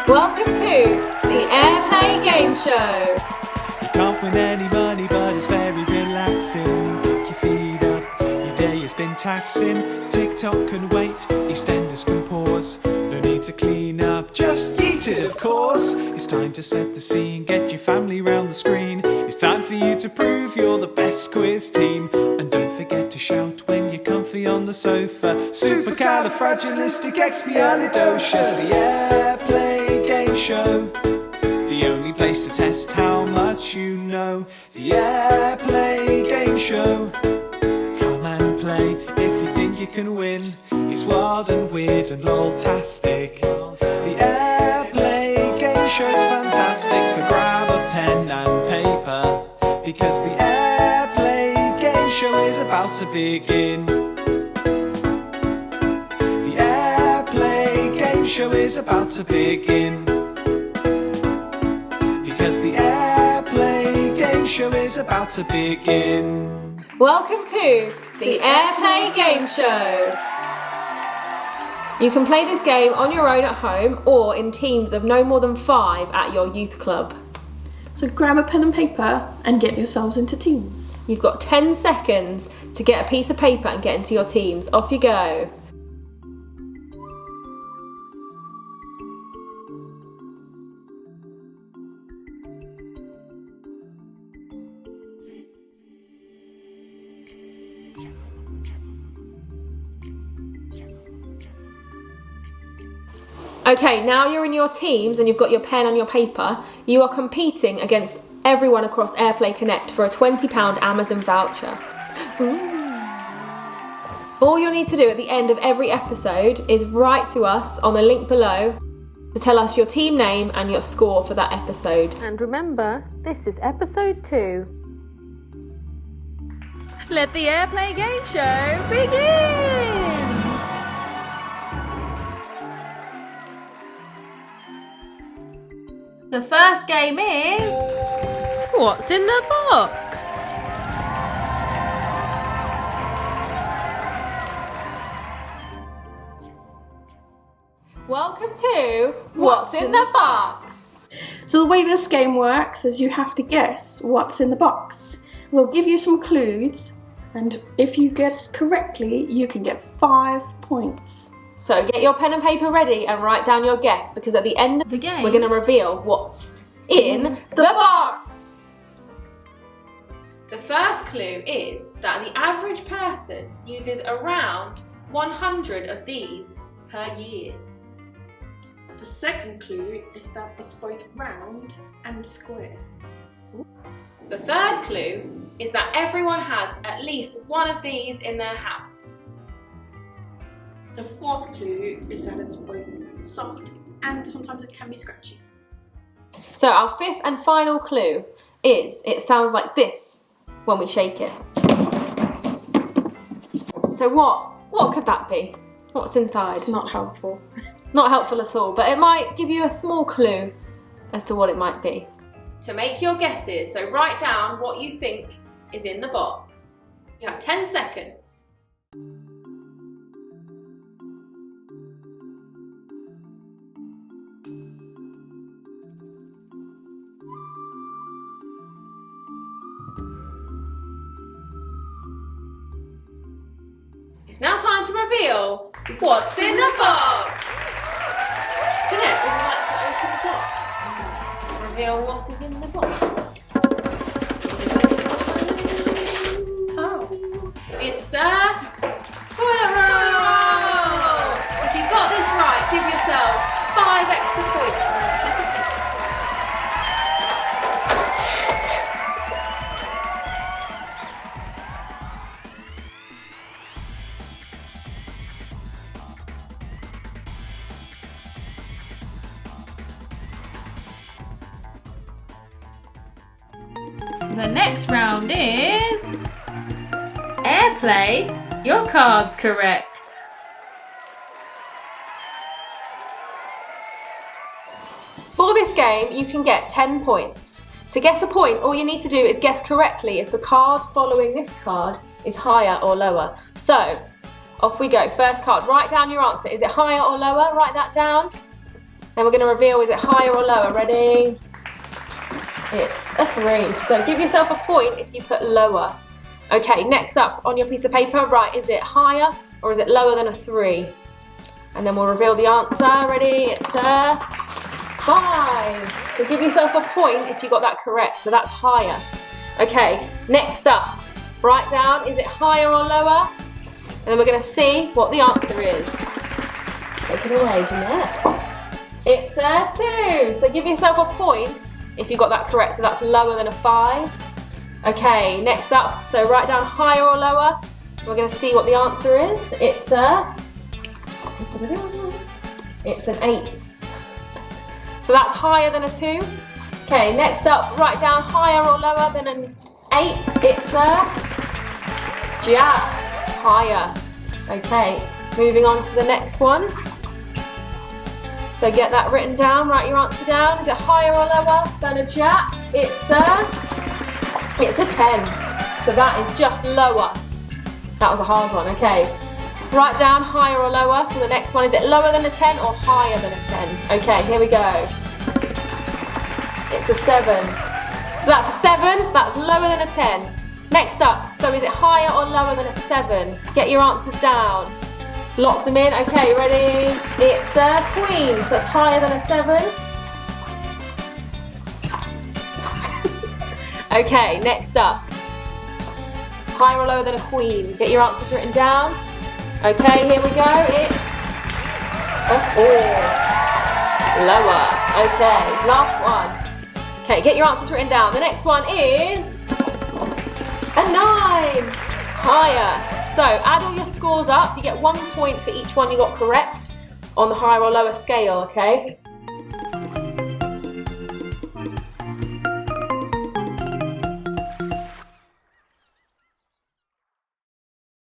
Welcome to the AirPlay Game Show. You can't win any money, but it's very relaxing. Kick your feet up, your day has been taxing. TikTok can wait, EastEnders can pause. No need to clean up, just eat it of course. It's time to set the scene, get your family round the screen. It's time for you to prove you're the best quiz team. And don't forget to shout when you're comfy on the sofa. Supercalifragilisticexpialidocious. The AirPlay Game Show, the only place to test how much you know. The AirPlay Game Show, come and play if you think you can win. It's wild and weird and lol-tastic. The AirPlay Game Show is fantastic, so grab a pen and paper, because the AirPlay Game Show is about to begin. The AirPlay Game Show is about to begin. Because the AirPlay Game Show is about to begin. Welcome to the AirPlay Game Show. You can play this game on your own at home or in teams of no more than 5 at your youth club. So grab a pen and paper and get yourselves into teams. You've got 10 seconds to get a piece of paper and get into your teams. Off you go. Okay, now you're in your teams and you've got your pen and your paper. You are competing against everyone across AirPlay Connect for a £20 Amazon voucher. Ooh. All you'll need to do at the end of every episode is write to us on the link below to tell us your team name and your score for that episode. And remember, this is episode 2. Let the AirPlay Game Show begin! The first game is... What's in the box? Welcome to What's in the Box? So the way this game works is you have to guess what's in the box. We'll give you some clues, and if you guess correctly, you can get 5 points. So get your pen and paper ready and write down your guess, because at the end of the game, we're going to reveal what's in the box. The first clue is that the average person uses around 100 of these per year. The second clue is that it's both round and square. The third clue is that everyone has at least one of these in their house. The fourth clue is that it's both soft and sometimes it can be scratchy. So our fifth and final clue is it sounds like this when we shake it. So what could that be? What's inside? It's not helpful. Not helpful at all, but it might give you a small clue as to what it might be. To make your guesses, so write down what you think is in the box. You have 10 seconds. It's now time to reveal what's in the box. Jeanette, would you like to open the box? Reveal what is in the box. Oh, it's a toilet roll. If you got this right, give yourself 5 extra points. The next round is AirPlay, your card's correct. For this game, you can get 10 points. To get a point, all you need to do is guess correctly if the card following this card is higher or lower. So, off we go. First card, write down your answer. Is it higher or lower? Write that down. Then we're going to reveal, is it higher or lower? Ready? It's a 3. So give yourself a point if you put lower. Okay, next up on your piece of paper, right, is it higher or is it lower than a 3? And then we'll reveal the answer. Ready? It's a 5. So give yourself a point if you got that correct. So that's higher. Okay, next up, write down, is it higher or lower? And then we're going to see what the answer is. Take it away, Jeanette. It's a 2. So give yourself a point if you got that correct. So that's lower than a 5. Okay, next up, so write down higher or lower. We're going to see what the answer is. It's an 8. So that's higher than a 2. Okay, next up, write down higher or lower than an 8. It's a jack. Higher. Okay, moving on to the next one. So get that written down, write your answer down. Is it higher or lower than a jack? It's a 10. So that is just lower. That was a hard one, okay. Write down higher or lower for the next one. Is it lower than a 10 or higher than a 10? Okay, here we go. It's a 7. So that's a 7, that's lower than a 10. Next up, so is it higher or lower than a 7? Get your answers down. Lock them in. Okay, ready? It's a queen, so it's higher than a 7. Okay, next up. Higher or lower than a queen? Get your answers written down. Okay, here we go. It's a 4. Lower. Okay, last one. Okay, get your answers written down. The next one is a 9. Higher. So add all your scores up. You get 1 point for each one you got correct on the higher or lower scale, okay?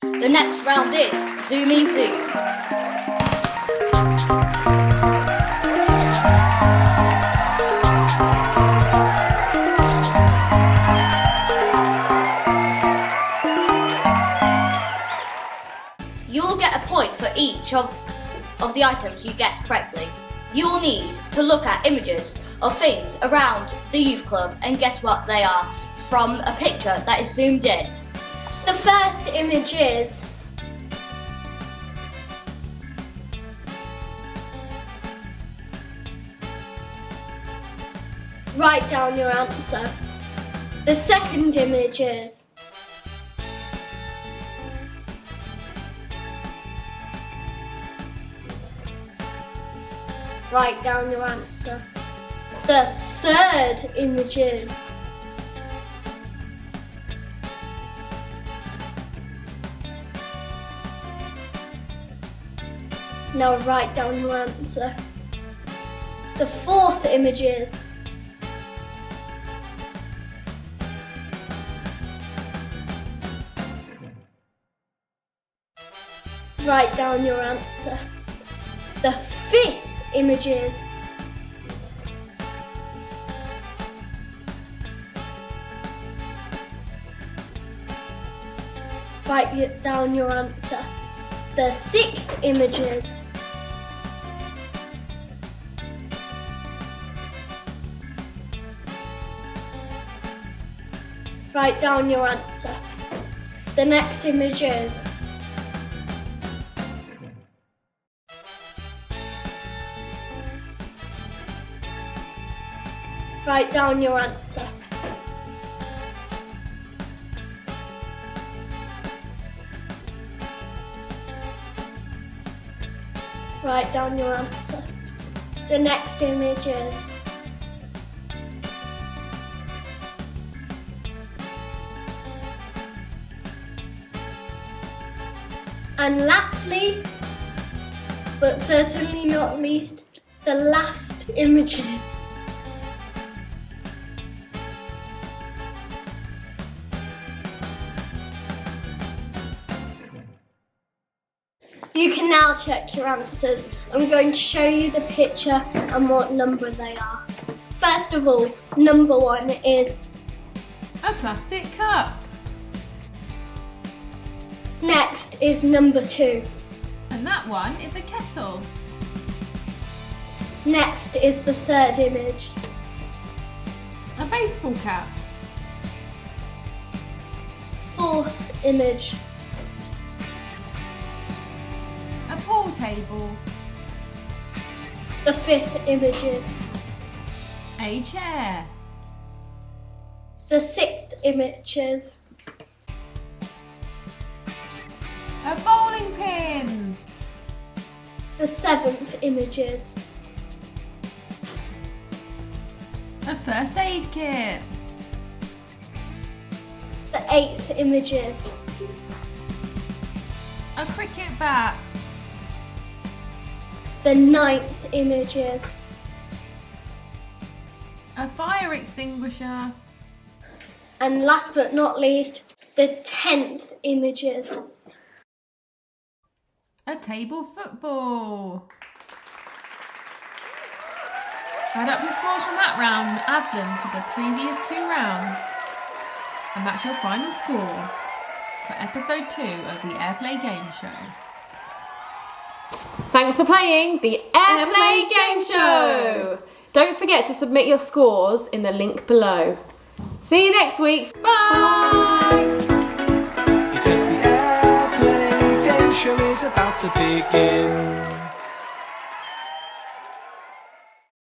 The next round is Zoomy Zoom. You'll get a point for each of the items you guessed correctly. You'll need to look at images of things around the youth club and guess what they are from a picture that is zoomed in. The first image is write down your answer. The second image is write down your answer. The third image is now write down your answer. The fourth image is write down your answer. The fifth image is write down your answer. The sixth image is write down your answer. The next image is write down your answer. Write down your answer. The next image is and lastly, but certainly not least, the last images. You can now check your answers. I'm going to show you the picture and what number they are. First of all, number 1 is a plastic cup. Next is number 2. And that one is a kettle. Next is the third image. A baseball cap. Fourth image. A pool table. The fifth images. A chair. The sixth images. A bowling pin. The seventh images. A first aid kit. The eighth images. A cricket bat. The ninth images. A fire extinguisher. And last but not least, the 10th images. A table football. Add up your scores from that round and add them to the previous 2 rounds. And that's your final score for episode 2 of the AirPlay Game Show. Thanks for playing the AirPlay Game Show! Don't forget to submit your scores in the link below. See you next week. Bye! Because the AirPlay Game Show is about to begin.